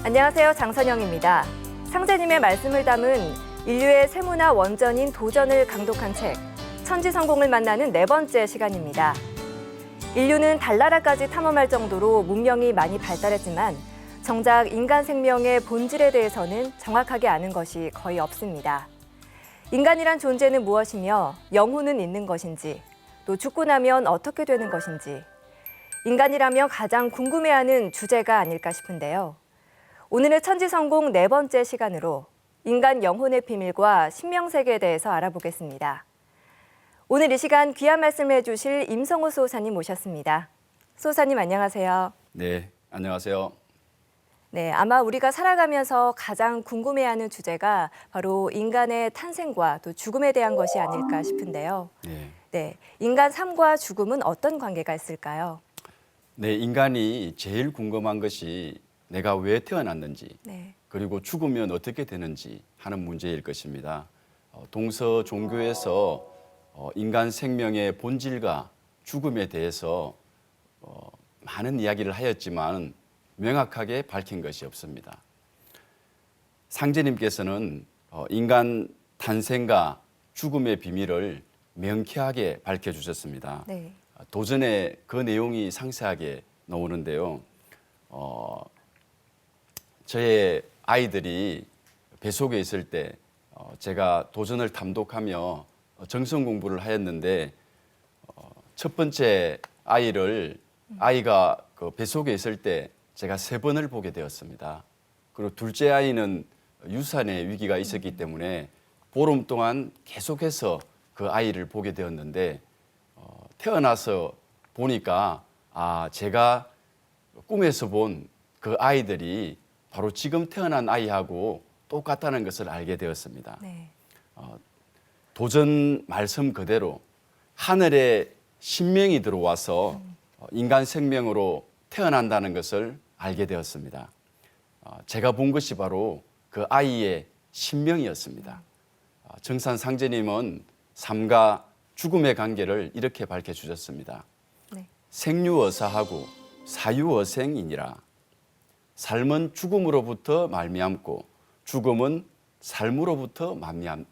안녕하세요. 장선영입니다. 상제님의 말씀을 담은 인류의 세모나 원전인 도전을 강독한 책, 천지성공을 만나는 네 번째 시간입니다. 인류는 달나라까지 탐험할 정도로 문명이 많이 발달했지만 정작 인간 생명의 본질에 대해서는 정확하게 아는 것이 거의 없습니다. 인간이란 존재는 무엇이며 영혼은 있는 것인지, 또 죽고 나면 어떻게 되는 것인지, 인간이라면 가장 궁금해하는 주제가 아닐까 싶은데요. 오늘의 천지성공 네 번째 시간으로 인간 영혼의 비밀과 신명세계에 대해서 알아보겠습니다. 오늘 이 시간 귀한 말씀을 해주실 임성호 수호사님 모셨습니다. 수호사님 안녕하세요. 네, 안녕하세요. 네, 아마 우리가 살아가면서 가장 궁금해하는 주제가 바로 인간의 탄생과 또 죽음에 대한 것이 아닐까 싶은데요. 네, 인간 삶과 죽음은 어떤 관계가 있을까요? 네, 인간이 제일 궁금한 것이 내가 왜 태어났는지, 그리고 죽으면 어떻게 되는지 하는 문제일 것입니다. 동서 종교에서 인간 생명의 본질과 죽음에 대해서 많은 이야기를 하였지만 명확하게 밝힌 것이 없습니다. 상제님께서는 인간 탄생과 죽음의 비밀을 명쾌하게 밝혀주셨습니다. 네. 도전에 그 내용이 상세하게 나오는데요. 저의 아이들이 뱃속에 있을 때 제가 도전을 탐독하며 정성 공부를 하였는데 첫 번째 아이가 그 뱃속에 있을 때 제가 3번을 보게 되었습니다. 그리고 둘째 아이는 유산의 위기가 있었기 때문에 보름 동안 계속해서 그 아이를 보게 되었는데 태어나서 보니까 제가 꿈에서 본 그 아이들이 바로 지금 태어난 아이하고 똑같다는 것을 알게 되었습니다. 네. 도전 말씀 그대로 하늘에 신명이 들어와서 인간 생명으로 태어난다는 것을 알게 되었습니다. 제가 본 것이 바로 그 아이의 신명이었습니다. 정산 상제님은 삶과 죽음의 관계를 이렇게 밝혀주셨습니다. 네. 생유어사하고 사유어생이니라. 삶은 죽음으로부터 말미암고 죽음은 삶으로부터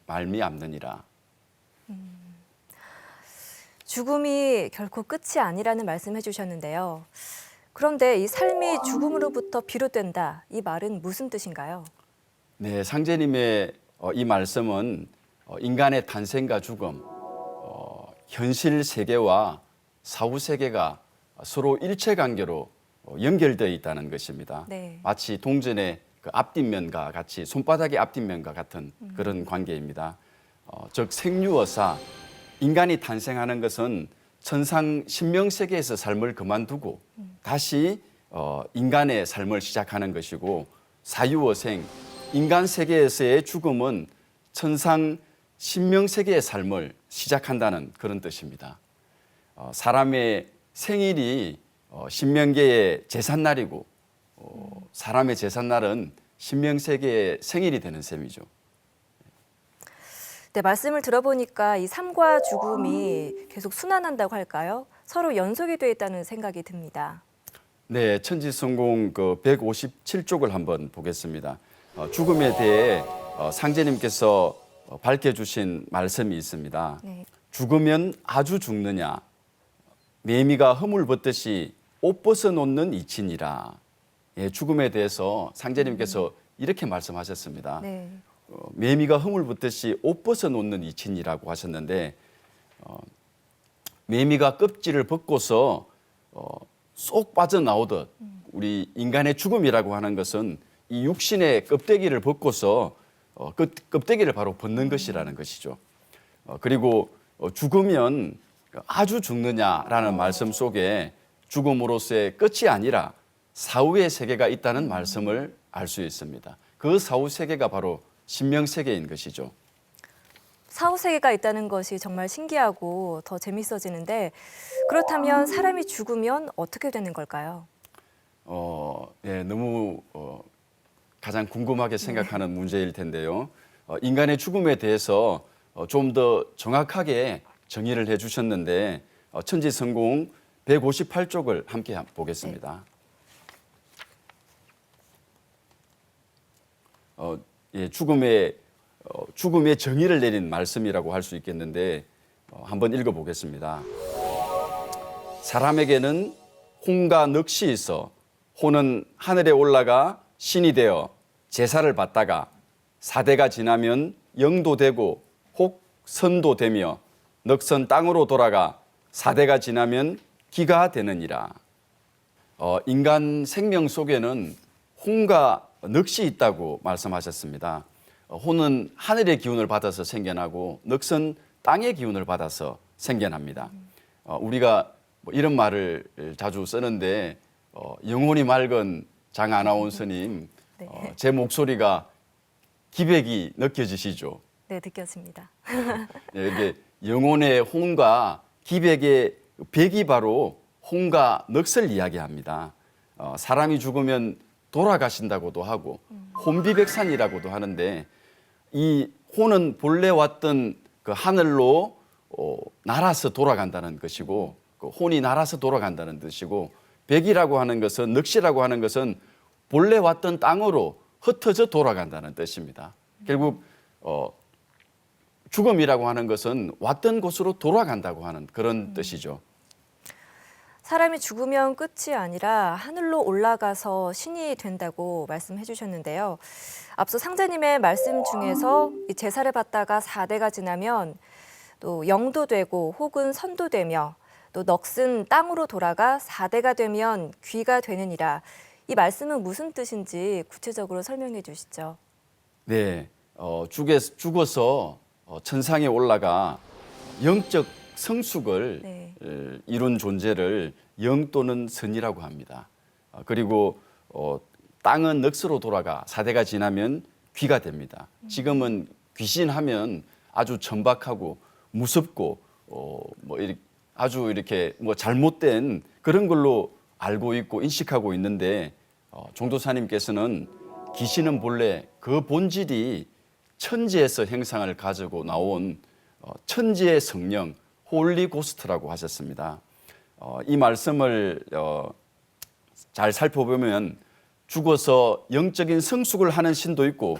말미암느니라. 죽음이 결코 끝이 아니라는 말씀해 주셨는데요. 그런데 이 삶이 죽음으로부터 비롯된다, 이 말은 무슨 뜻인가요? 네, 상제님의 이 말씀은 인간의 탄생과 죽음, 현실 세계와 사후 세계가 서로 일체관계로 연결되어 있다는 것입니다. 네. 마치 동전의 그 앞뒷면과 같이 손바닥의 앞뒷면과 같은 그런 관계입니다. 즉 생유어사, 인간이 탄생하는 것은 천상 신명세계에서 삶을 그만두고 다시 인간의 삶을 시작하는 것이고, 사유어생, 인간 세계에서의 죽음은 천상 신명세계의 삶을 시작한다는 그런 뜻입니다. 사람의 생일이 신명계의 제삿날이고 사람의 제삿날은 신명세계의 생일이 되는 셈이죠. 네, 말씀을 들어보니까 이 삶과 죽음이 계속 순환한다고 할까요? 서로 연속이 되어 있다는 생각이 듭니다. 네, 천지성공 그 157쪽을 한번 보겠습니다. 죽음에 대해 상제님께서 밝혀주신 말씀이 있습니다. 네. 죽으면 아주 죽느냐, 매미가 허물 벗듯이 옷 벗어 놓는 이치니라. 예, 죽음에 대해서 상제님께서 이렇게 말씀하셨습니다. 네. 매미가 허물 벗듯이 옷 벗어 놓는 이치니라고 하셨는데, 매미가 껍질을 벗고서 쏙 빠져나오듯 우리 인간의 죽음이라고 하는 것은 이 육신의 껍데기를 벗고서 껍데기를 바로 벗는 것이라는 것이죠. 그리고 죽으면 아주 죽느냐라는 말씀 속에 죽음으로서의 끝이 아니라 사후의 세계가 있다는 말씀을 알 수 있습니다. 그 사후 세계가 바로 신명세계인 것이죠. 사후 세계가 있다는 것이 정말 신기하고 더 재밌어지는데, 그렇다면 사람이 죽으면 어떻게 되는 걸까요? 네, 너무 가장 궁금하게 생각하는 문제일 텐데요. 인간의 죽음에 대해서 좀 더 정확하게 정의를 해주셨는데 천지성공 158쪽을 함께 보겠습니다. 죽음의 정의를 내린 말씀이라고 할 수 있겠는데 한번 읽어보겠습니다. 사람에게는 혼과 넋이 있어 혼은 하늘에 올라가 신이 되어 제사를 받다가 4대가 지나면 영도 되고 혹 선도 되며 넋은 땅으로 돌아가 4대가 지나면 귀가 되느니라. 인간 생명 속에는 혼과 넋이 있다고 말씀하셨습니다. 혼은 하늘의 기운을 받아서 생겨나고 넋은 땅의 기운을 받아서 생겨납니다. 우리가 뭐 이런 말을 자주 쓰는데 영혼이 맑은 장 아나운서님, 네. 제 목소리가 기백이 느껴지시죠? 네, 느껴집니다. 네, 이게 영혼의 혼과 기백의 백이 바로 혼과 넋을 이야기합니다. 사람이 죽으면 돌아가신다고도 하고 혼비백산이라고도 하는데 이 혼은 본래 왔던 그 하늘로 날아서 돌아간다는 것이고 그 혼이 날아서 돌아간다는 뜻이고 백이라고 하는 것은 넋이라고 하는 것은 본래 왔던 땅으로 흩어져 돌아간다는 뜻입니다. 결국 죽음이라고 하는 것은 왔던 곳으로 돌아간다고 하는 그런 뜻이죠. 사람이 죽으면 끝이 아니라 하늘로 올라가서 신이 된다고 말씀해 주셨는데요. 앞서 상제님의 말씀 중에서 이 제사를 받다가 4대가 지나면 또 영도 되고 혹은 선도 되며 또 넋은 땅으로 돌아가 4대가 되면 귀가 되느니라. 이 말씀은 무슨 뜻인지 구체적으로 설명해 주시죠. 네, 죽어서 천상에 올라가 영적 성숙을 네. 이룬 존재를 영 또는 선이라고 합니다. 그리고 땅은 넋으로 돌아가 4대가 지나면 귀가 됩니다. 지금은 귀신하면 아주 천박하고 무섭고 아주 이렇게 잘못된 그런 걸로 알고 있고 인식하고 있는데 종도사님께서는 귀신은 본래 그 본질이 천지에서 형상을 가지고 나온 천지의 성령 홀리 고스트라고 하셨습니다. 이 말씀을 잘 살펴보면 죽어서 영적인 성숙을 하는 신도 있고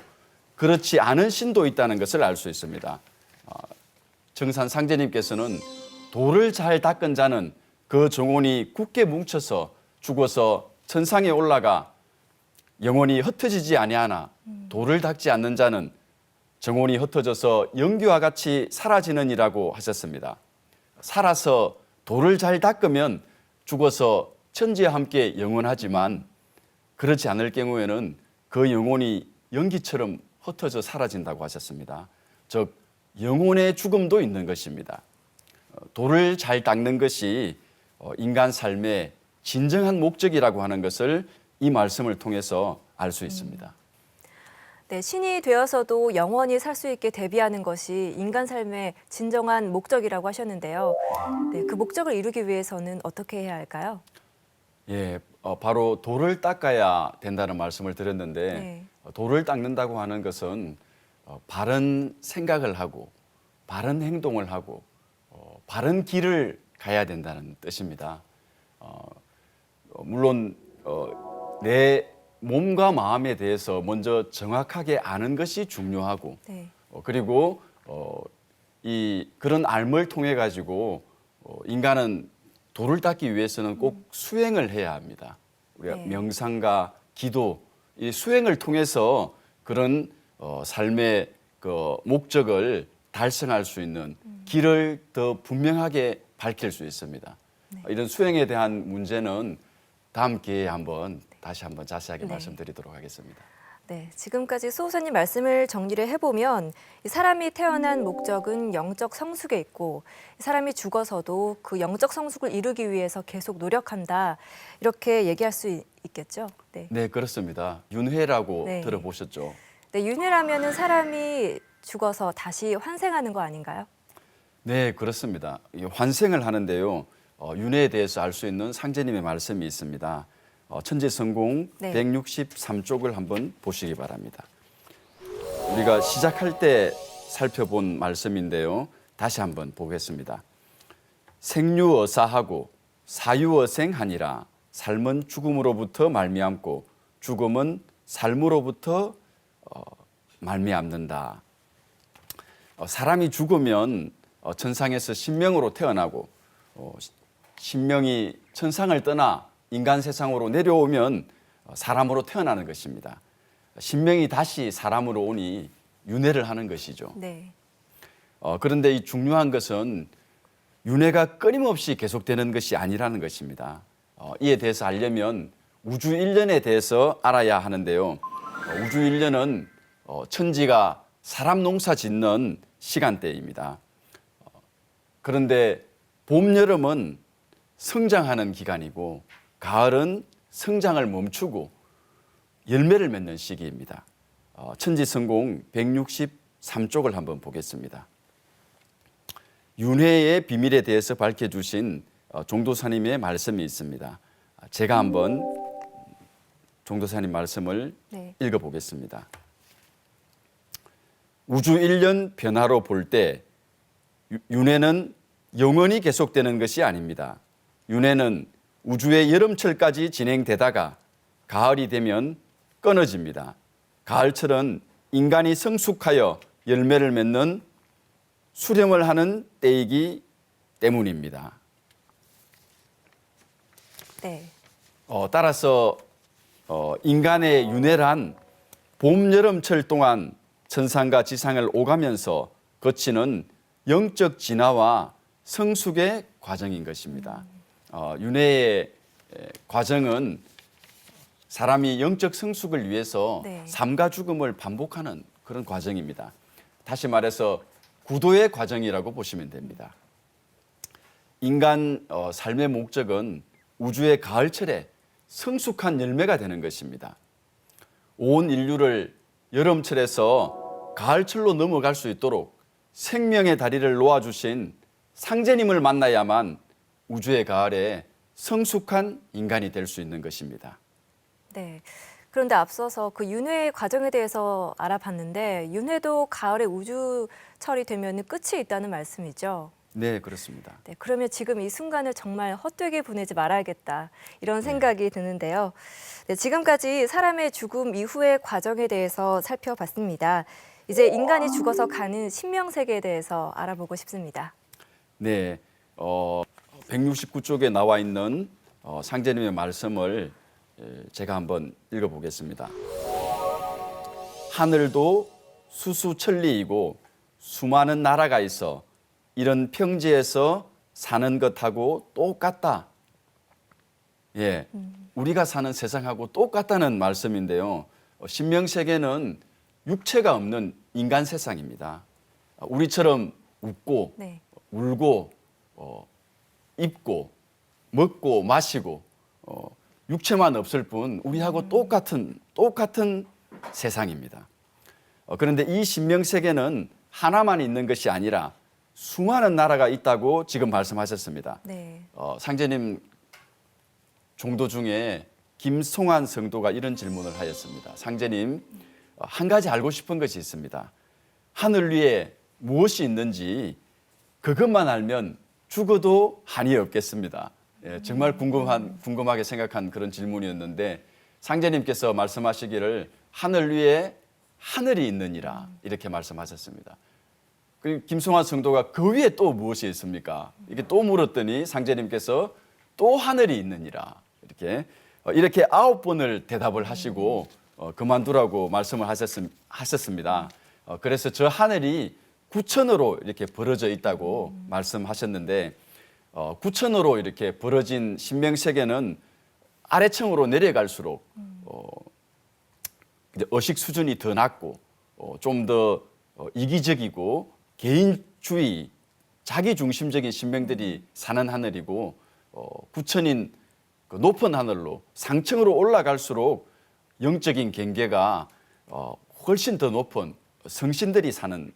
그렇지 않은 신도 있다는 것을 알 수 있습니다. 정산 상제님께서는 돌을 잘 닦은 자는 그 정혼이 굳게 뭉쳐서 죽어서 천상에 올라가 영혼이 흩어지지 아니하나 돌을 닦지 않는 자는 정혼이 흩어져서 영귀와 같이 사라지느니라고 하셨습니다. 살아서 돌을 잘 닦으면 죽어서 천지와 함께 영원하지만 그렇지 않을 경우에는 그 영혼이 연기처럼 흩어져 사라진다고 하셨습니다. 즉 영혼의 죽음도 있는 것입니다. 돌을 잘 닦는 것이 인간 삶의 진정한 목적이라고 하는 것을 이 말씀을 통해서 알 수 있습니다. 네, 신이 되어서도 영원히 살 수 있게 대비하는 것이 인간 삶의 진정한 목적이라고 하셨는데요. 네, 그 목적을 이루기 위해서는 어떻게 해야 할까요? 예, 바로 돌을 닦아야 된다는 말씀을 드렸는데 네. 돌을 닦는다고 하는 것은 바른 생각을 하고 바른 행동을 하고 바른 길을 가야 된다는 뜻입니다. 물론 내 몸과 마음에 대해서 먼저 정확하게 아는 것이 중요하고 네. 그리고 그런 알을 통해 가지고 인간은 돌을 닦기 위해서는 꼭 수행을 해야 합니다. 우리가 네. 명상과 기도, 이 수행을 통해서 그런 삶의 그 목적을 달성할 수 있는 길을 더 분명하게 밝힐 수 있습니다. 네. 이런 수행에 대한 문제는 다음 기회에 다시 한번 자세하게 네. 말씀드리도록 하겠습니다. 네, 지금까지 수호사님 말씀을 정리를 해보면 이 사람이 태어난 목적은 영적 성숙에 있고 사람이 죽어서도 그 영적 성숙을 이루기 위해서 계속 노력한다 이렇게 얘기할 수 있겠죠? 네, 네, 그렇습니다. 윤회라고 네. 들어보셨죠? 네, 윤회라면은 사람이 죽어서 다시 환생하는 거 아닌가요? 네, 그렇습니다. 이 환생을 하는데요. 윤회에 대해서 알 수 있는 상제님의 말씀이 있습니다. 천지성공 네. 163쪽을 한번 보시기 바랍니다. 우리가 시작할 때 살펴본 말씀인데요. 다시 한번 보겠습니다. 생유어사하고 사유어생하니라. 삶은 죽음으로부터 말미암고 죽음은 삶으로부터 말미암는다. 사람이 죽으면 천상에서 신명으로 태어나고 신명이 천상을 떠나 인간 세상으로 내려오면 사람으로 태어나는 것입니다. 신명이 다시 사람으로 오니 윤회를 하는 것이죠. 네. 그런데 이 중요한 것은 윤회가 끊임없이 계속되는 것이 아니라는 것입니다. 이에 대해서 알려면 우주 일련에 대해서 알아야 하는데요. 우주 일련은 천지가 사람 농사 짓는 시간대입니다. 그런데 봄, 여름은 성장하는 기간이고 가을은 성장을 멈추고 열매를 맺는 시기입니다. 천지성공 163쪽을 한번 보겠습니다. 윤회의 비밀에 대해서 밝혀주신 종도사님의 말씀이 있습니다. 제가 한번 종도사님 말씀을 네. 읽어보겠습니다. 우주 일련 변화로 볼 때 윤회는 영원히 계속되는 것이 아닙니다. 윤회는 우주의 여름철까지 진행되다가 가을이 되면 끊어집니다. 가을철은 인간이 성숙하여 열매를 맺는 수령을 하는 때이기 때문입니다. 네. 따라서 인간의 윤회란 봄, 여름철 동안 천상과 지상을 오가면서 거치는 영적 진화와 성숙의 과정인 것입니다. 윤회의 과정은 사람이 영적 성숙을 위해서 네. 삶과 죽음을 반복하는 그런 과정입니다. 다시 말해서 구도의 과정이라고 보시면 됩니다. 인간 삶의 목적은 우주의 가을철에 성숙한 열매가 되는 것입니다. 온 인류를 여름철에서 가을철로 넘어갈 수 있도록 생명의 다리를 놓아주신 상제님을 만나야만 우주의 가을에 성숙한 인간이 될 수 있는 것입니다. 네. 그런데 앞서서 그 윤회 과정에 대해서 알아봤는데 윤회도 가을에 우주철이 되면 끝이 있다는 말씀이죠. 네, 그렇습니다. 네, 그러면 지금 이 순간을 정말 헛되게 보내지 말아야겠다 이런 생각이 드는데요. 네, 지금까지 사람의 죽음 이후의 과정에 대해서 살펴봤습니다. 이제 인간이 죽어서 가는 신명세계에 대해서 알아보고 싶습니다. 네, 169쪽에 나와 있는 상제님의 말씀을 제가 한번 읽어보겠습니다. 하늘도 수수천리이고 수많은 나라가 있어 이런 평지에서 사는 것하고 똑같다. 예, 우리가 사는 세상하고 똑같다는 말씀인데요. 신명세계는 육체가 없는 인간 세상입니다. 우리처럼 웃고 네. 울고 입고 먹고 마시고 육체만 없을 뿐 우리하고 똑같은 세상입니다. 그런데 이 신명세계는 하나만 있는 것이 아니라 수많은 나라가 있다고 지금 말씀하셨습니다. 네. 상제님 종도 중에 김송환 성도가 이런 질문을 하였습니다. 상제님, 한 가지 알고 싶은 것이 있습니다. 하늘 위에 무엇이 있는지 그것만 알면 죽어도 한이 없겠습니다. 예, 정말 궁금하게 생각한 그런 질문이었는데 상제님께서 말씀하시기를 하늘 위에 하늘이 있느니라 이렇게 말씀하셨습니다. 김송환 성도가 그 위에 또 무엇이 있습니까? 이게 또 물었더니 상제님께서 또 하늘이 있느니라 이렇게 9번을 대답을 하시고 그만두라고 말씀을 하셨습니다. 그래서 저 하늘이 구천으로 이렇게 벌어져 있다고 말씀하셨는데 구천으로 이렇게 벌어진 신명세계는 아래층으로 내려갈수록 의식 수준이 더 낮고 좀 더 이기적이고 개인주의, 자기중심적인 신명들이 사는 하늘이고 구천인 그 높은 하늘로 상층으로 올라갈수록 영적인 경계가 훨씬 더 높은 성신들이 사는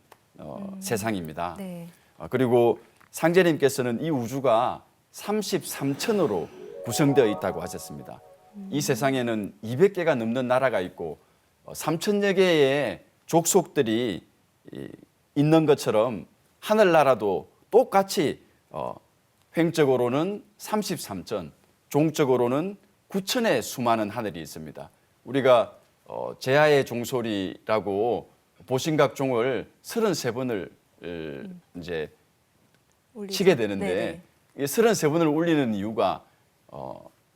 세상입니다. 네. 그리고 상제님께서는 이 우주가 33천으로 구성되어 있다고 하셨습니다. 이 세상에는 200개가 넘는 나라가 있고 3천여 개의 족속들이 있는 것처럼 하늘나라도 똑같이 횡적으로는 33천, 종적으로는 9천의 수많은 하늘이 있습니다. 우리가 제아의 종소리라고 보신각 종을 33번을 이제 올리죠. 치게 되는데 네네. 이 33번을 울리는 이유가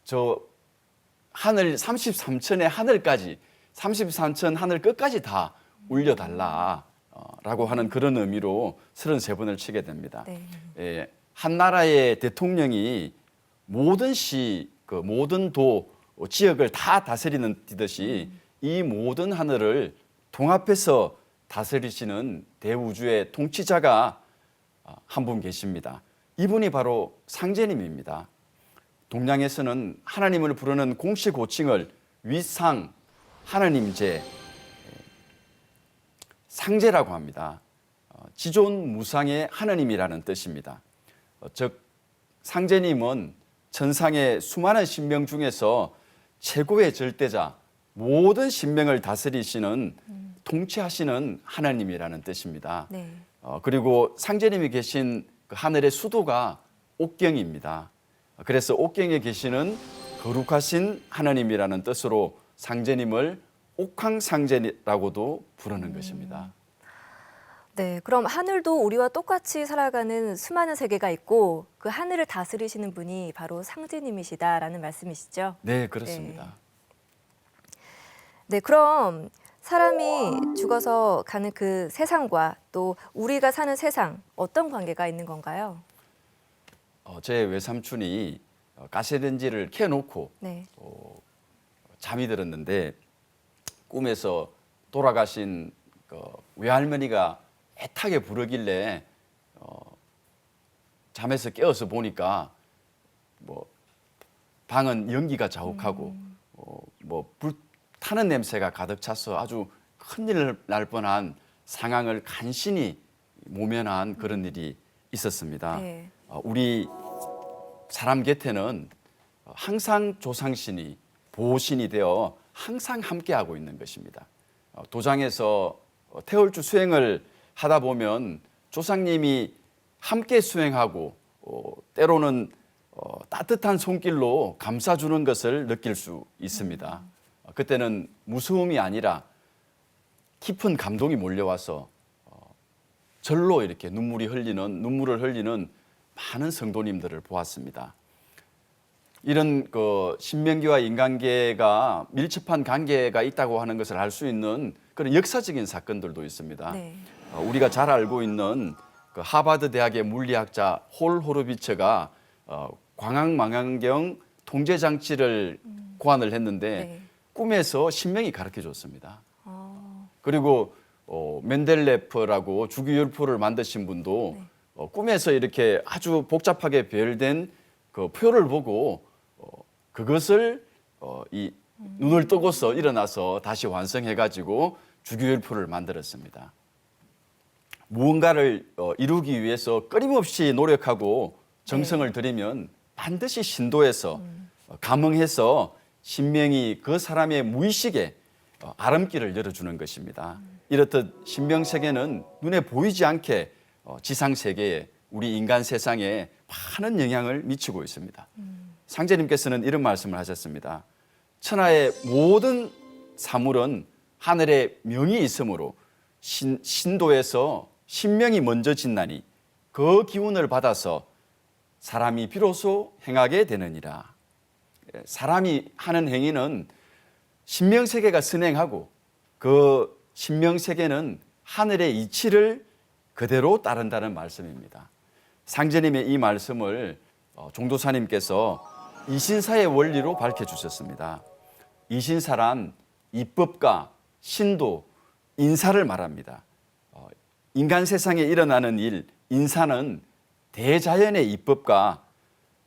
저 하늘 33천의 하늘까지 33천 하늘 끝까지 다 울려달라라고 하는 그런 의미로 33번을 치게 됩니다. 네. 예, 한 나라의 대통령이 모든 모든 도 지역을 다 다스리는 듯이 이 모든 하늘을 통합해서 다스리시는 대우주의 통치자가 한 분 계십니다. 이분이 바로 상제님입니다. 동양에서는 하나님을 부르는 공식 호칭을 위상, 하나님제, 상제라고 합니다. 지존무상의 하나님이라는 뜻입니다. 즉 상제님은 천상의 수많은 신명 중에서 최고의 절대자, 모든 신명을 다스리시는 통치하시는 하나님이라는 뜻입니다. 네. 그리고 상제님이 계신 그 하늘의 수도가 옥경입니다. 그래서 옥경에 계시는 거룩하신 하나님이라는 뜻으로 상제님을 옥황상제라고도 부르는 것입니다. 네, 그럼 하늘도 우리와 똑같이 살아가는 수많은 세계가 있고 그 하늘을 다스리시는 분이 바로 상제님이시다라는 말씀이시죠? 네, 그렇습니다. 네, 그럼 사람이 죽어서 가는 그 세상과 또 우리가 사는 세상 어떤 관계가 있는 건가요? 제 외삼촌이 가스레인지를 켜놓고 네. 잠이 들었는데 꿈에서 돌아가신 그 외할머니가 애타게 부르길래 잠에서 깨어서 보니까 뭐 방은 연기가 자욱하고 뭐 불타는 냄새가 가득 차서 아주 큰일 날 뻔한 상황을 간신히 모면한 그런 일이 있었습니다. 네. 우리 사람 곁에는 항상 조상신이 보호신이 되어 항상 함께하고 있는 것입니다. 도장에서 태울주 수행을 하다 보면 조상님이 함께 수행하고 때로는 따뜻한 손길로 감싸주는 것을 느낄 수 있습니다. 그때는 무서움이 아니라 깊은 감동이 몰려와서 절로 이렇게 눈물을 흘리는 많은 성도님들을 보았습니다. 이런 그 신명기와 인간계가 밀접한 관계가 있다고 하는 것을 알 수 있는 그런 역사적인 사건들도 있습니다. 네. 우리가 잘 알고 있는 그 하버드 대학의 물리학자 홀 호르비처가 광학망원경 통제 장치를 고안을 했는데 네. 꿈에서 신명이 가르쳐 줬습니다. 어, 그리고 맨델레프라고 주기율표를 만드신 분도 꿈에서 이렇게 아주 복잡하게 배열된 그 표를 보고 그것을 이 눈을 뜨고서 일어나서 다시 완성해가지고 주기율표를 만들었습니다. 무언가를 이루기 위해서 끊임없이 노력하고 정성을 들이면 반드시 신도에서 감흥해서 신명이 그 사람의 무의식에 아름길을 열어주는 것입니다. 이렇듯 신명세계는 눈에 보이지 않게 지상세계에 우리 인간 세상에 많은 영향을 미치고 있습니다. 상제님께서는 이런 말씀을 하셨습니다. 천하의 모든 사물은 하늘에 명이 있으므로 신도에서 신명이 먼저 짓나니 그 기운을 받아서 사람이 비로소 행하게 되느니라. 사람이 하는 행위는 신명세계가 선행하고 그 신명세계는 하늘의 이치를 그대로 따른다는 말씀입니다. 상제님의 이 말씀을 종도사님께서 이신사의 원리로 밝혀주셨습니다. 이신사란 이법과 신도, 인사를 말합니다. 인간 세상에 일어나는 일, 인사는 대자연의 이법과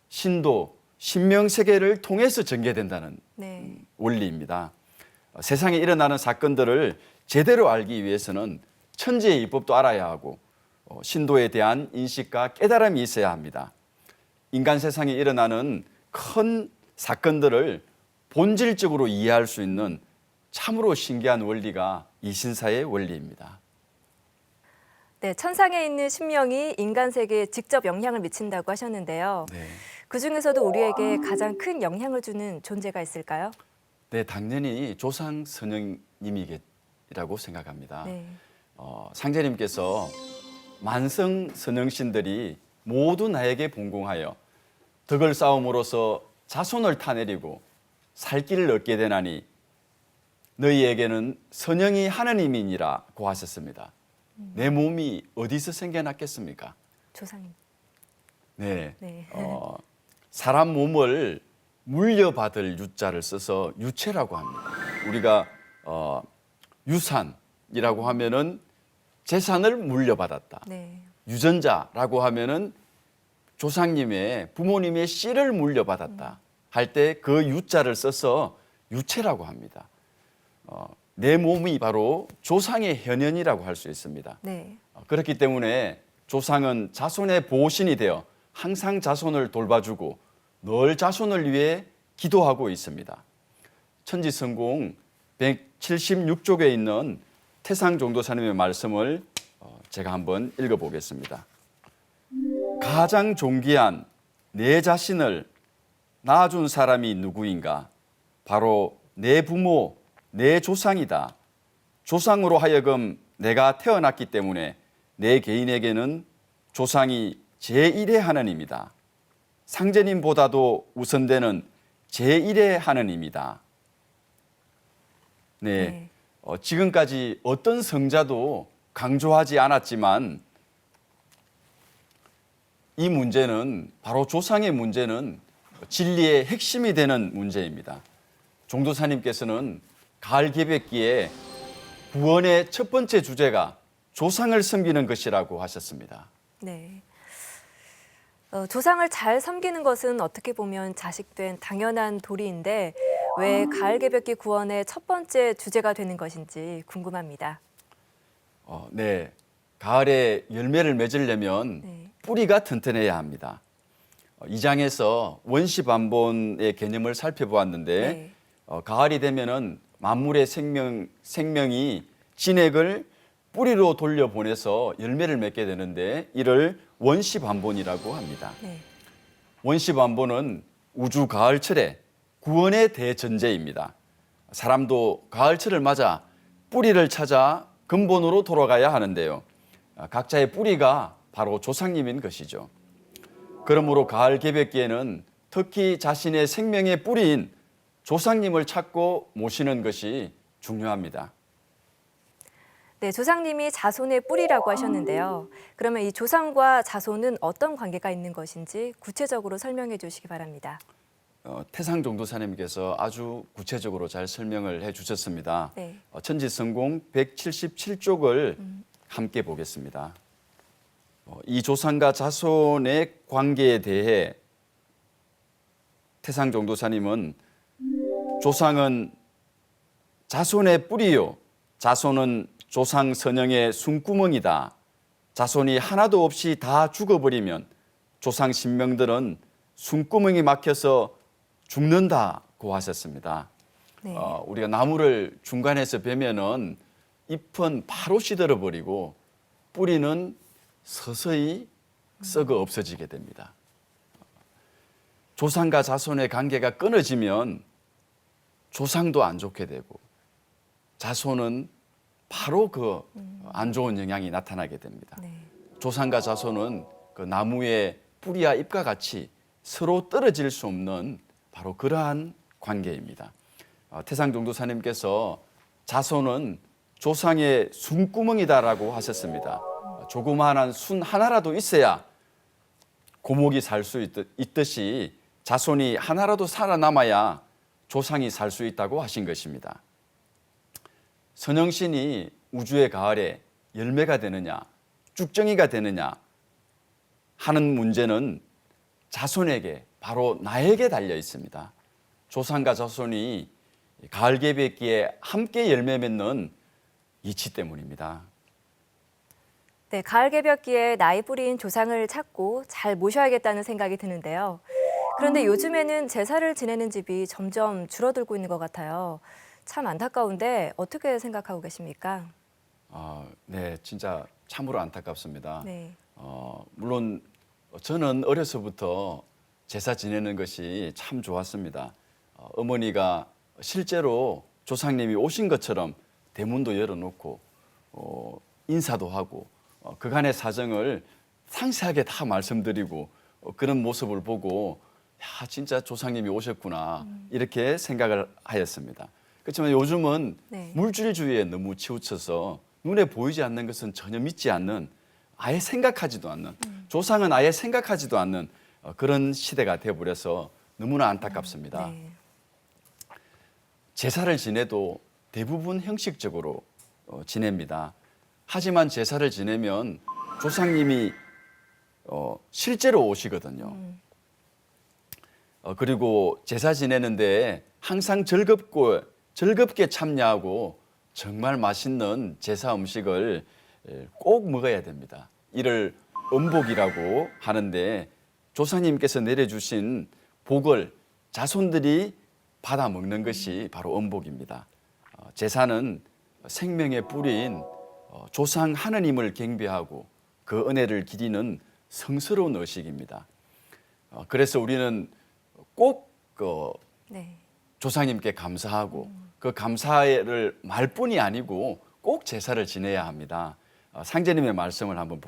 신도, 신명세계를 통해서 전개된다는 네. 원리입니다. 세상에 일어나는 사건들을 제대로 알기 위해서는 천지의 이법도 알아야 하고 신도에 대한 인식과 깨달음이 있어야 합니다. 인간 세상에 일어나는 큰 사건들을 본질적으로 이해할 수 있는 참으로 신기한 원리가 이신사의 원리입니다. 네, 천상에 있는 신명이 인간 세계에 직접 영향을 미친다고 하셨는데요. 네. 그 중에서도 우리에게 가장 큰 영향을 주는 존재가 있을까요? 네, 당연히 조상 선영님이라고 생각합니다. 네. 상제님께서 만성 선영신들이 모두 나에게 분궁하여 덕을 쌓음으로써 자손을 타내리고 살 길을 얻게 되나니 너희에게는 선영이 하느님이니라고 하셨습니다. 내 몸이 어디서 생겨났겠습니까? 조상님. 네. 네. 사람 몸을 물려받을 유자를 써서 유체라고 합니다. 우리가 유산이라고 하면은 재산을 물려받았다. 네. 유전자라고 하면은 조상님의 부모님의 씨를 물려받았다 할 때 그 유자를 써서 유체라고 합니다. 내 몸이 바로 조상의 현현이라고 할 수 있습니다. 네. 그렇기 때문에 조상은 자손의 보호신이 되어 항상 자손을 돌봐주고 늘 자손을 위해 기도하고 있습니다. 천지성공 176쪽에 있는 태상종도사님의 말씀을 제가 한번 읽어보겠습니다. 가장 존귀한 내 자신을 낳아준 사람이 누구인가? 바로 내 부모, 내 조상이다. 조상으로 하여금 내가 태어났기 때문에 내 개인에게는 조상이 제1의 하느님이다. 상제님보다도 우선되는 제1의 하느님이다. 네, 지금까지 어떤 성자도 강조하지 않았지만 이 문제는 바로 조상의 문제는 진리의 핵심이 되는 문제입니다. 종도사님께서는 가을 개백기에 구원의 첫 번째 주제가 조상을 섬기는 것이라고 하셨습니다. 네. 조상을 잘 섬기는 것은 어떻게 보면 자식된 당연한 도리인데 왜 가을 개벽기 구원의 첫 번째 주제가 되는 것인지 궁금합니다. 네, 가을에 열매를 맺으려면 네. 뿌리가 튼튼해야 합니다. 이 장에서 원시반본의 개념을 살펴보았는데 네. 가을이 되면은 만물의 생명이 진액을 뿌리로 돌려보내서 열매를 맺게 되는데 이를 원시반본이라고 합니다. 네. 원시반본은 우주 가을철의 구원의 대전제입니다. 사람도 가을철을 맞아 뿌리를 찾아 근본으로 돌아가야 하는데요. 각자의 뿌리가 바로 조상님인 것이죠. 그러므로 가을 개벽기에는 특히 자신의 생명의 뿌리인 조상님을 찾고 모시는 것이 중요합니다. 네, 조상님이 자손의 뿌리라고 하셨는데요. 그러면 이 조상과 자손은 어떤 관계가 있는 것인지 구체적으로 설명해 주시기 바랍니다. 태상종도사님께서 아주 구체적으로 잘 설명을 해주셨습니다. 네. 천지성공 177쪽을 함께 보겠습니다. 이 조상과 자손의 관계에 대해 태상종도사님은 조상은 자손의 뿌리요, 자손은 조상 선영의 숨구멍이다. 자손이 하나도 없이 다 죽어버리면 조상 신명들은 숨구멍이 막혀서 죽는다고 하셨습니다. 네. 우리가 나무를 중간에서 베면은 잎은 바로 시들어 버리고 뿌리는 서서히 썩어 없어지게 됩니다. 조상과 자손의 관계가 끊어지면 조상도 안 좋게 되고 자손은 바로 그 안 좋은 영향이 나타나게 됩니다. 네. 조상과 자손은 그 나무의 뿌리와 잎과 같이 서로 떨어질 수 없는 바로 그러한 관계입니다. 태상종도사님께서 자손은 조상의 숨구멍이다라고 하셨습니다. 조그마한 순 하나라도 있어야 고목이 살 수 있듯이 자손이 하나라도 살아남아야 조상이 살 수 있다고 하신 것입니다. 선영신이 우주의 가을에 열매가 되느냐, 쭉정이가 되느냐 하는 문제는 자손에게, 바로 나에게 달려 있습니다. 조상과 자손이 가을 개벽기에 함께 열매 맺는 이치 때문입니다. 네, 가을 개벽기에 나이 뿌리인 조상을 찾고 잘 모셔야겠다는 생각이 드는데요. 그런데 요즘에는 제사를 지내는 집이 점점 줄어들고 있는 것 같아요. 참 안타까운데 어떻게 생각하고 계십니까? 네, 진짜 참으로 안타깝습니다. 네. 물론 저는 어려서부터 제사 지내는 것이 참 좋았습니다. 어머니가 실제로 조상님이 오신 것처럼 대문도 열어놓고 인사도 하고 그간의 사정을 상세하게 다 말씀드리고 그런 모습을 보고 야 진짜 조상님이 오셨구나 이렇게 생각을 하였습니다. 그렇지만 요즘은 네. 물질주의에 너무 치우쳐서 눈에 보이지 않는 것은 전혀 믿지 않는 아예 생각하지도 않는 조상은 아예 생각하지도 않는 그런 시대가 되어버려서 너무나 안타깝습니다. 네. 제사를 지내도 대부분 형식적으로 지냅니다. 하지만 제사를 지내면 조상님이 실제로 오시거든요. 그리고 제사 지내는데 항상 즐겁게 참여하고 정말 맛있는 제사 음식을 꼭 먹어야 됩니다. 이를 음복이라고 하는데 조상님께서 내려주신 복을 자손들이 받아 먹는 것이 바로 음복입니다. 제사는 생명의 뿌리인 조상 하느님을 경배하고 그 은혜를 기리는 성스러운 의식입니다. 그래서 우리는 꼭 네. 조상님께 감사하고 그 감사를 말뿐이 아니고 꼭 제사를 지내야 합니다. 상제님의 말씀을 한번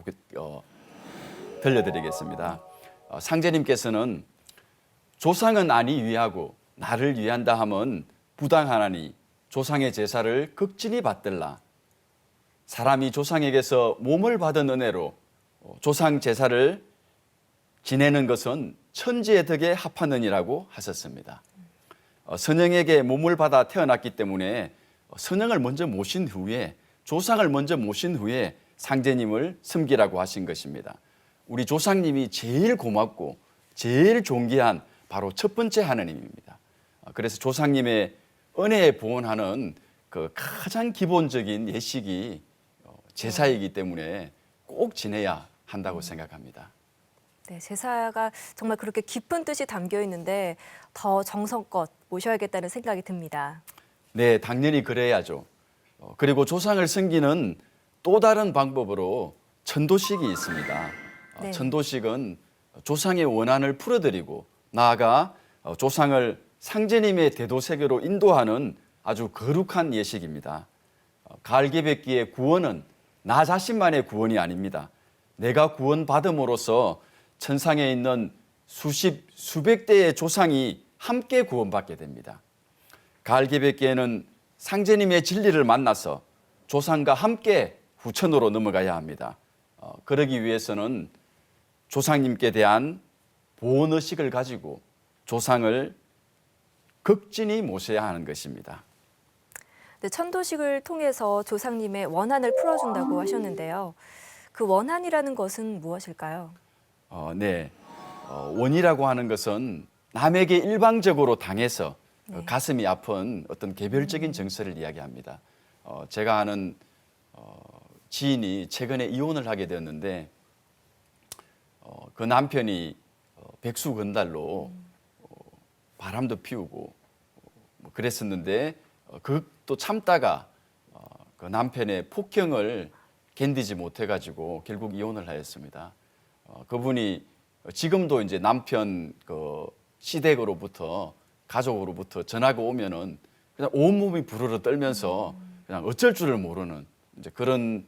들려드리겠습니다. 상제님께서는 조상은 아니 위하고 나를 위한다 함은 부당하나니 조상의 제사를 극진히 받들라. 사람이 조상에게서 몸을 받은 은혜로 조상 제사를 지내는 것은 천지의 덕에 합하느니라고 하셨습니다. 선영에게 몸을 받아 태어났기 때문에 선영을 먼저 모신 후에 조상을 먼저 모신 후에 상제님을 섬기라고 하신 것입니다. 우리 조상님이 제일 고맙고 제일 존귀한 바로 첫 번째 하느님입니다. 그래서 조상님의 은혜에 보온하는 그 가장 기본적인 예식이 제사이기 때문에 꼭 지내야 한다고 생각합니다. 네, 제사가 정말 그렇게 깊은 뜻이 담겨 있는데 더 정성껏 모셔야겠다는 생각이 듭니다. 네, 당연히 그래야죠. 그리고 조상을 섬기는 또 다른 방법으로 천도식이 있습니다. 네. 천도식은 조상의 원한을 풀어드리고 나아가 조상을 상제님의 대도세계로 인도하는 아주 거룩한 예식입니다. 가을개백기의 구원은 나 자신만의 구원이 아닙니다. 내가 구원받음으로써 천상에 있는 수백 대의 조상이 함께 구원받게 됩니다. 가을개백기에는 상제님의 진리를 만나서 조상과 함께 후천으로 넘어가야 합니다. 그러기 위해서는 조상님께 대한 보온의식을 가지고 조상을 극진히 모셔야 하는 것입니다. 네, 천도식을 통해서 조상님의 원한을 풀어준다고 하셨는데요. 그 원한이라는 것은 무엇일까요? 네. 원이라고 하는 것은 남에게 일방적으로 당해서 네. 가슴이 아픈 어떤 개별적인 정서를 이야기합니다. 제가 아는 지인이 최근에 이혼을 하게 되었는데 그 남편이 백수건달로 바람도 피우고 뭐 그랬었는데 그것도 참다가 그 남편의 폭행을 견디지 못해가지고 결국 이혼을 하였습니다. 그분이 지금도 이제 남편 그 시댁으로부터 가족으로부터 전화가 오면은 그냥 온몸이 부르르 떨면서 그냥 어쩔 줄을 모르는 이제 그런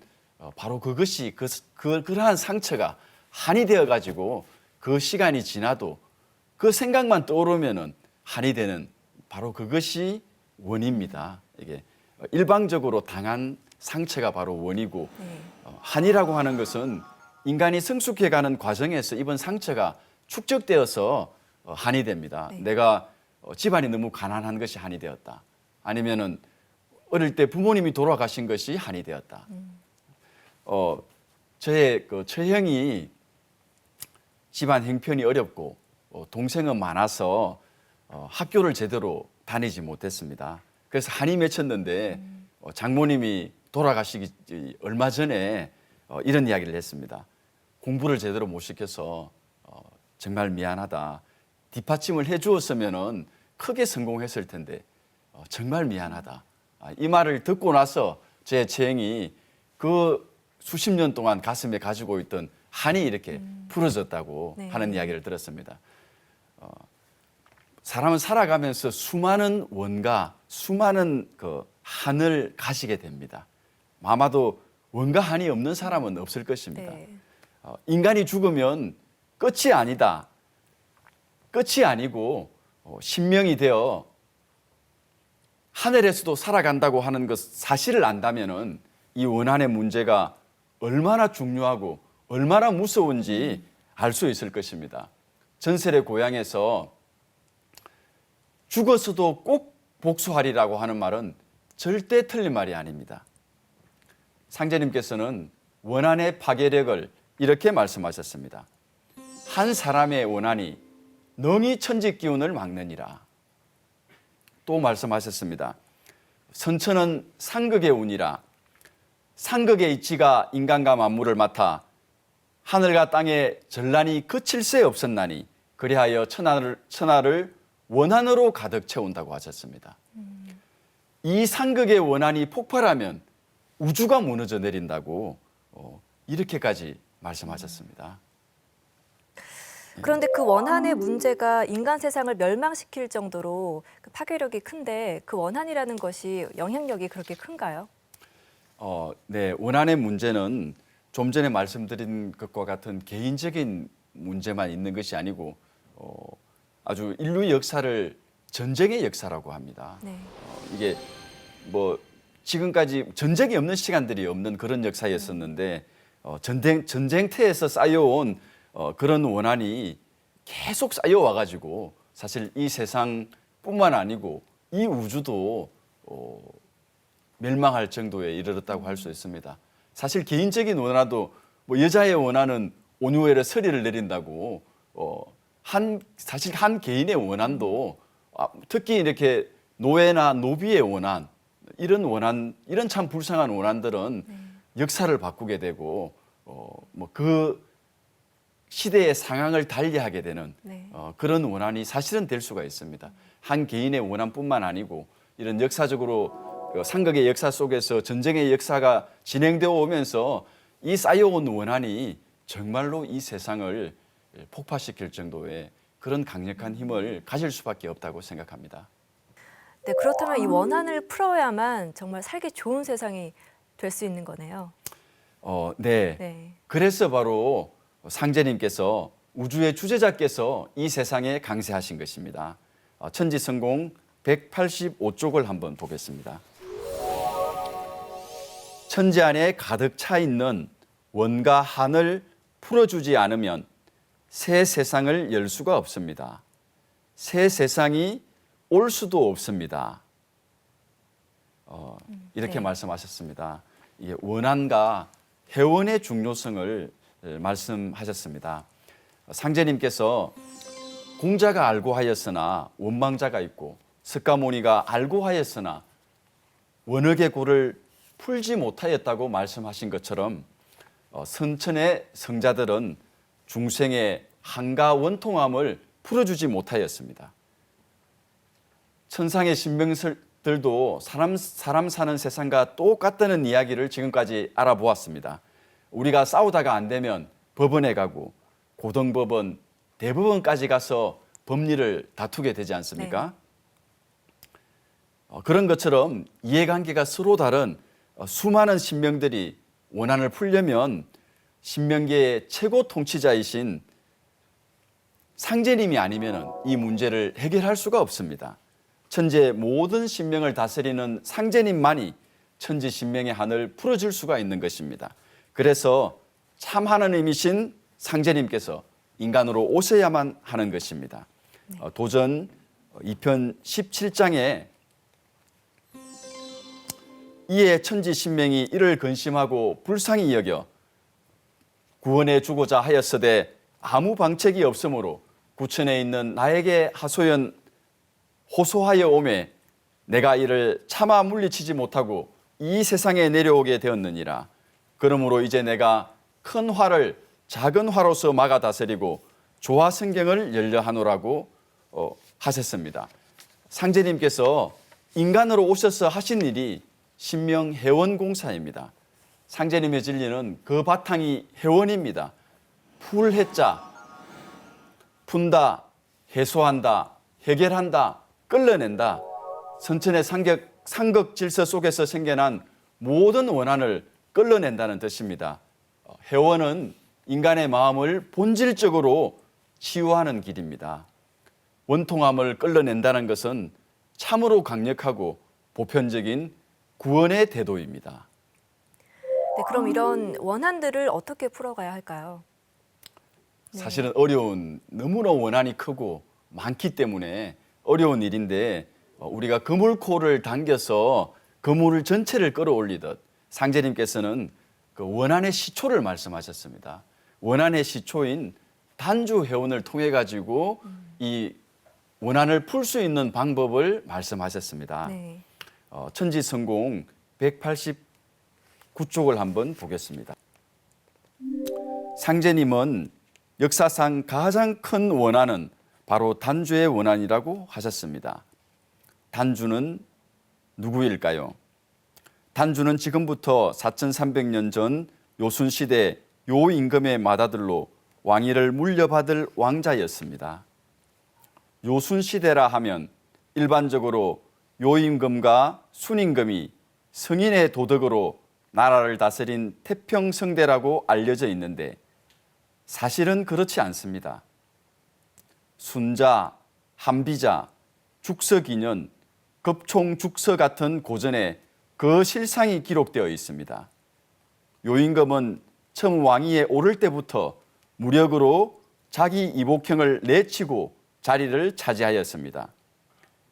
바로 그것이 그러한 상처가 한이 되어 가지고 그 시간이 지나도 그 생각만 떠오르면은 한이 되는 바로 그것이 원입니다. 이게 일방적으로 당한 상처가 바로 원이고 네. 한이라고 하는 것은 인간이 성숙해가는 과정에서 입은 상처가 축적되어서 한이 됩니다. 네. 내가 집안이 너무 가난한 것이 한이 되었다. 아니면은 어릴 때 부모님이 돌아가신 것이 한이 되었다. 저의 그 처형이 집안 형편이 어렵고 동생은 많아서 학교를 제대로 다니지 못했습니다. 그래서 한이 맺혔는데 장모님이 돌아가시기 얼마 전에 이런 이야기를 했습니다. 공부를 제대로 못 시켜서 정말 미안하다. 뒷받침을 해주었으면은 크게 성공했을 텐데 정말 미안하다. 이 말을 듣고 나서 제 처형이 그 수십 년 동안 가슴에 가지고 있던 한이 이렇게 풀어졌다고 네. 하는 이야기를 들었습니다. 사람은 살아가면서 수많은 원가, 수많은 그 한을 가지게 됩니다. 아마도 원가 한이 없는 사람은 없을 것입니다. 네. 인간이 죽으면 끝이 아니다. 끝이 아니고 신명이 되어 하늘에서도 살아간다고 하는 것 사실을 안다면은 이 원한의 문제가 얼마나 중요하고 얼마나 무서운지 알 수 있을 것입니다. 전설의 고향에서 죽었어도 꼭 복수하리라고 하는 말은 절대 틀린 말이 아닙니다. 상제님께서는 원한의 파괴력을 이렇게 말씀하셨습니다. 한 사람의 원한이 능히 천지 기운을 막느니라. 또 말씀하셨습니다. 선천은 상극의 운이라. 상극의 이치가 인간과 만물을 맡아 하늘과 땅에 전란이 그칠 새 없었나니 그리하여 천하를 원한으로 가득 채운다고 하셨습니다. 이 상극의 원한이 폭발하면 우주가 무너져 내린다고 이렇게까지 말씀하셨습니다. 그런데 그 원한의 문제가 인간 세상을 멸망시킬 정도로 그 파괴력이 큰데 그 원한이라는 것이 영향력이 그렇게 큰가요? 네, 원한의 문제는 좀 전에 말씀드린 것과 같은 개인적인 문제만 있는 것이 아니고 아주 인류 역사를 전쟁의 역사라고 합니다. 네. 이게 뭐 지금까지 전쟁이 없는 시간들이 없는 그런 역사였었는데 전쟁터에서 쌓여온 그런 원한이 계속 쌓여와 가지고 사실 이 세상뿐만 아니고 이 우주도 멸망할 정도에 이르렀다고 할 수 있습니다. 사실 개인적인 원한도 뭐 여자의 원한은 온유에를 서리를 내린다고 사실 한 개인의 원한도 특히 이렇게 노예나 노비의 원한 이런 참 불쌍한 원한들은 역사를 바꾸게 되고 뭐 그 시대의 상황을 달리하게 되는 그런 원한이 사실은 될 수가 있습니다. 한 개인의 원한뿐만 아니고 이런 역사적으로 상극의 역사 속에서 전쟁의 역사가 진행되어 오면서 이 쌓여온 원한이 정말로 이 세상을 폭파시킬 정도의 그런 강력한 힘을 가질 수밖에 없다고 생각합니다. 네, 그렇다면 이 원한을 풀어야만 정말 살기 좋은 세상이 될 수 있는 거네요. 네. 네. 그래서 바로 상제님께서 우주의 주제자께서 이 세상에 강세하신 것입니다. 천지성공 185쪽을 한번 보겠습니다. 천지 안에 가득 차 있는 원과 한을 풀어주지 않으면 새 세상을 열 수가 없습니다. 새 세상이 올 수도 없습니다. 이렇게 네. 말씀하셨습니다. 이게 원한과 회원의 중요성을 말씀하셨습니다. 상제님께서 공자가 알고 하였으나 원망자가 있고 석가모니가 알고 하였으나 원억의 고를 풀지 못하였다고 말씀하신 것처럼 선천의 성자들은 중생의 한가 원통함을 풀어주지 못하였습니다. 천상의 신명들도 사람 사는 세상과 똑같다는 이야기를 지금까지 알아보았습니다. 우리가 싸우다가 안 되면 법원에 가고 고등법원, 대법원까지 가서 법리를 다투게 되지 않습니까? 그런 것처럼 이해관계가 서로 다른 수많은 신명들이 원한을 풀려면 신명계의 최고 통치자이신 상제님이 아니면 이 문제를 해결할 수가 없습니다. 천지의 모든 신명을 다스리는 상제님만이 천지 신명의 한을 풀어줄 수가 있는 것입니다. 그래서 참 하나님이신 상제님께서 인간으로 오셔야만 하는 것입니다. 도전 2편 17장에 이에 천지 신명이 이를 근심하고 불쌍히 여겨 구원해 주고자 하였으되 아무 방책이 없으므로 구천에 있는 나에게 호소하여 오매 내가 이를 차마 물리치지 못하고 이 세상에 내려오게 되었느니라. 그러므로 이제 내가 큰 화를 작은 화로서 막아 다스리고 조화성경을 열려하노라고 하셨습니다. 상제님께서 인간으로 오셔서 하신 일이 신명해원공사입니다. 상제님의 진리는 그 바탕이 해원입니다. 풀해자, 푼다, 해소한다, 해결한다, 끌어낸다. 선천의 상극 질서 속에서 생겨난 모든 원한을 끌어낸다는 뜻입니다. 해원은 인간의 마음을 본질적으로 치유하는 길입니다. 원통함을 끌어낸다는 것은 참으로 강력하고 보편적인 구원의 태도입니다. 네, 그럼 이런 원한들을 어떻게 풀어가야 할까요? 사실은 너무나 원한이 크고 많기 때문에 어려운 일인데 우리가 그물코를 당겨서 그물 전체를 끌어올리듯 상제님께서는 그 원한의 시초를 말씀하셨습니다. 원한의 시초인 단주 회원을 통해 가지고 이 원한을 풀 수 있는 방법을 말씀하셨습니다. 네. 천지성공 189쪽을 한번 보겠습니다. 상제님은 역사상 가장 큰 원한은 바로 단주의 원한이라고 하셨습니다. 단주는 누구일까요? 단주는 지금부터 4300년 전 요순시대 요임금의 맏아들로 왕위를 물려받을 왕자였습니다. 요순시대라 하면 일반적으로 요임금과 순임금이 성인의 도덕으로 나라를 다스린 태평성대라고 알려져 있는데 사실은 그렇지 않습니다. 순자, 한비자, 죽서기년, 급총죽서 같은 고전에 그 실상이 기록되어 있습니다. 요임금은 처음 왕위에 오를 때부터 무력으로 자기 이복형을 내치고 자리를 차지하였습니다.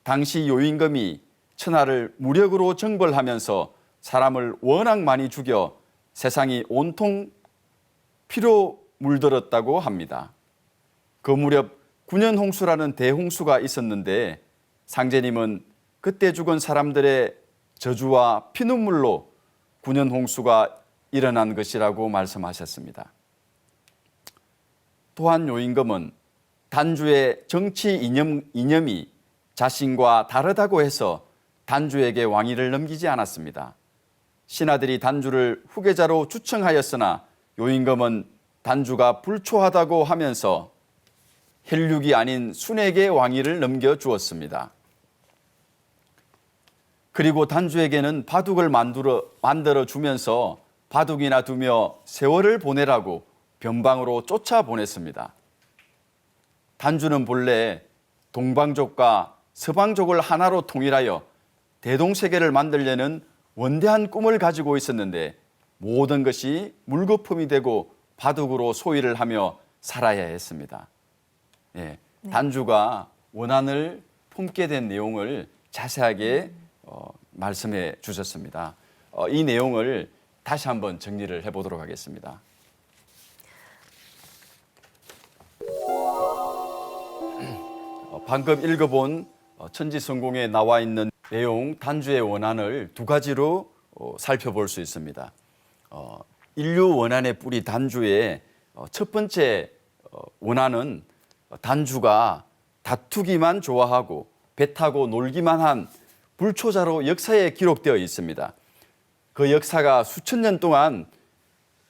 당시 요임금이 천하를 무력으로 정벌하면서 사람을 워낙 많이 죽여 세상이 온통 피로 물들었다고 합니다. 그 무렵 군연홍수라는 대홍수가 있었는데 상제님은 그때 죽은 사람들의 저주와 피눈물로 군연홍수가 일어난 것이라고 말씀하셨습니다. 또한 요임금은 단주의 정치 이념이 자신과 다르다고 해서 단주에게 왕위를 넘기지 않았습니다. 신하들이 단주를 후계자로 추청하였으나 요임금은 단주가 불초하다고 하면서 혈육이 아닌 순에게 왕위를 넘겨주었습니다. 그리고 단주에게는 바둑을 만들어 주면서 바둑이나 두며 세월을 보내라고 변방으로 쫓아보냈습니다. 단주는 본래 동방족과 서방족을 하나로 통일하여 대동세계를 만들려는 원대한 꿈을 가지고 있었는데 모든 것이 물거품이 되고 바둑으로 소일을 하며 살아야 했습니다. 예, 단주가 원한을 품게 된 내용을 자세하게 말씀해 주셨습니다. 이 내용을 다시 한번 정리를 해보도록 하겠습니다. 방금 읽어본 천지성공에 나와 있는 내용 단주의 원한을 두 가지로 살펴볼 수 있습니다. 인류 원한의 뿌리 단주의 첫 번째 원한은 단주가 다투기만 좋아하고 배 타고 놀기만 한 불초자로 역사에 기록되어 있습니다. 그 역사가 수천 년 동안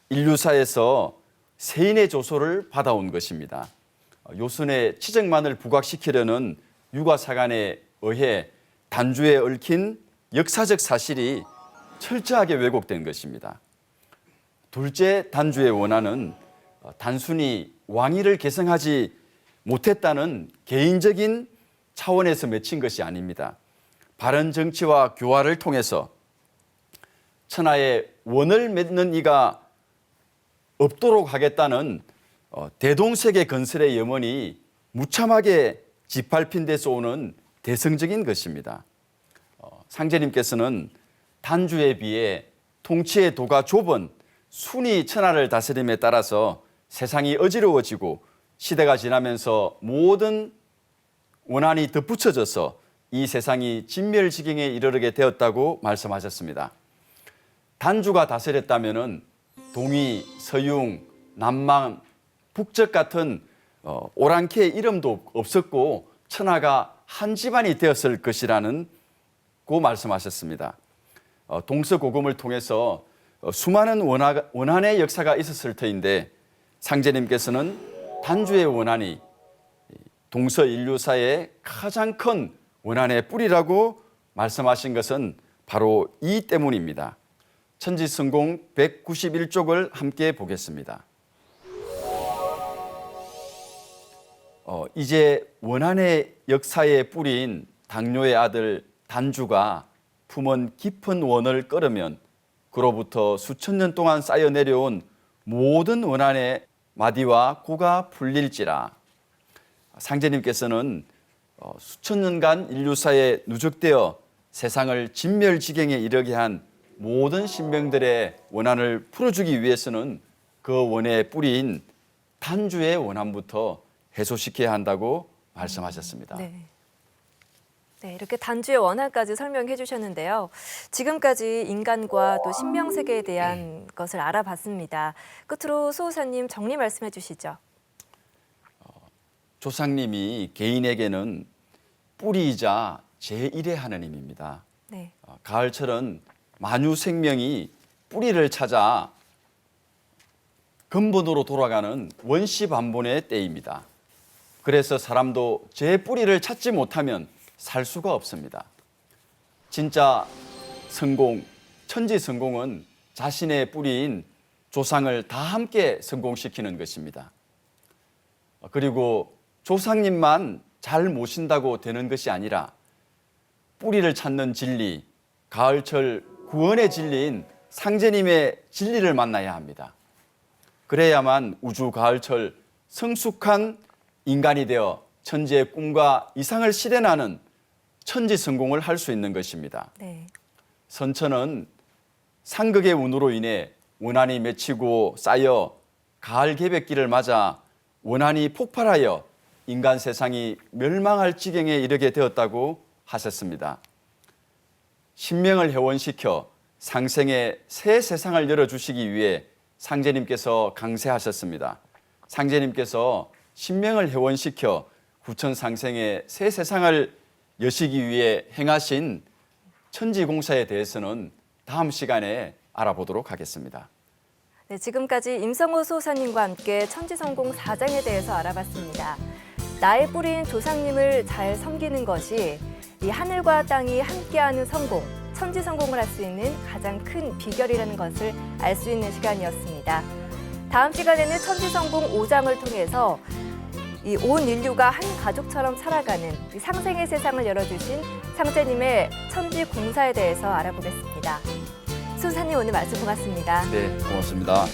인류사에서 세인의 조소를 받아온 것입니다. 요순의 치적만을 부각시키려는 유가사관에 의해 단주에 얽힌 역사적 사실이 철저하게 왜곡된 것입니다. 둘째 단주의 원한은 단순히 왕위를 계승하지 못했다는 개인적인 차원에서 맺힌 것이 아닙니다. 바른 정치와 교화를 통해서 천하에 원을 맺는 이가 없도록 하겠다는 대동세계 건설의 염원이 무참하게 짓밟힌 데서 오는 대성적인 것입니다. 상제님께서는 단주에 비해 통치의 도가 좁은 순이 천하를 다스림에 따라서 세상이 어지러워지고 시대가 지나면서 모든 원한이 덧붙여져서 이 세상이 진멸지경에 이르게 되었다고 말씀하셨습니다. 단주가 다스렸다면 동이, 서융, 남망, 북적 같은 오랑캐의 이름도 없었고 천하가 한 집안이 되었을 것이라는 고 말씀하셨습니다. 동서고금을 통해서 수많은 원한의 역사가 있었을 터인데 상제님께서는 단주의 원한이 동서인류사의 가장 큰 원한의 뿌리라고 말씀하신 것은 바로 이 때문입니다. 천지성공 191쪽을 함께 보겠습니다. 이제 원한의 역사의 뿌리인 당뇨의 아들 단주가 품은 깊은 원을 끓으면 그로부터 수천 년 동안 쌓여 내려온 모든 원한의 마디와 고가 풀릴지라. 상제님께서는 수천 년간 인류사에 누적되어 세상을 진멸지경에 이르게 한 모든 신병들의 원한을 풀어주기 위해서는 그 원의 뿌리인 단주의 원한부터 해소시켜야 한다고 말씀하셨습니다. 네. 네, 이렇게 단주의 원한까지 설명해 주셨는데요. 지금까지 인간과 또 신명세계에 대한 것을 알아봤습니다. 끝으로 수호사님 정리 말씀해 주시죠. 조상님이 개인에게는 뿌리이자 제1의 하느님입니다. 네. 가을철은 만유 생명이 뿌리를 찾아 근본으로 돌아가는 원시반본의 때입니다. 그래서 사람도 제 뿌리를 찾지 못하면 살 수가 없습니다. 진짜 성공, 천지 성공은 자신의 뿌리인 조상을 다 함께 성공시키는 것입니다. 그리고 조상님만 잘 모신다고 되는 것이 아니라 뿌리를 찾는 진리, 가을철 구원의 진리인 상제님의 진리를 만나야 합니다. 그래야만 우주 가을철 성숙한 인간이 되어 천지의 꿈과 이상을 실현하는 천지 성공을 할 수 있는 것입니다. 네. 선천은 상극의 운으로 인해 원한이 맺히고 쌓여 가을 개백기를 맞아 원한이 폭발하여 인간 세상이 멸망할 지경에 이르게 되었다고 하셨습니다. 신명을 회원시켜 상생의 새 세상을 열어주시기 위해 상제님께서 강세하셨습니다. 상제님께서 신명을 회원시켜 구천상생의 새 세상을 여시기 위해 행하신 천지공사에 대해서는 다음 시간에 알아보도록 하겠습니다. 네, 지금까지 임성호 수호사님과 함께 천지성공 4장에 대해서 알아봤습니다. 나의 뿌리인 조상님을 잘 섬기는 것이 이 하늘과 땅이 함께하는 성공, 천지성공을 할 수 있는 가장 큰 비결이라는 것을 알 수 있는 시간이었습니다. 다음 시간에는 천지성공 5장을 통해서 이 온 인류가 한 가족처럼 살아가는 이 상생의 세상을 열어주신 상제님의 천지공사에 대해서 알아보겠습니다. 수사님 오늘 말씀 고맙습니다. 네, 고맙습니다.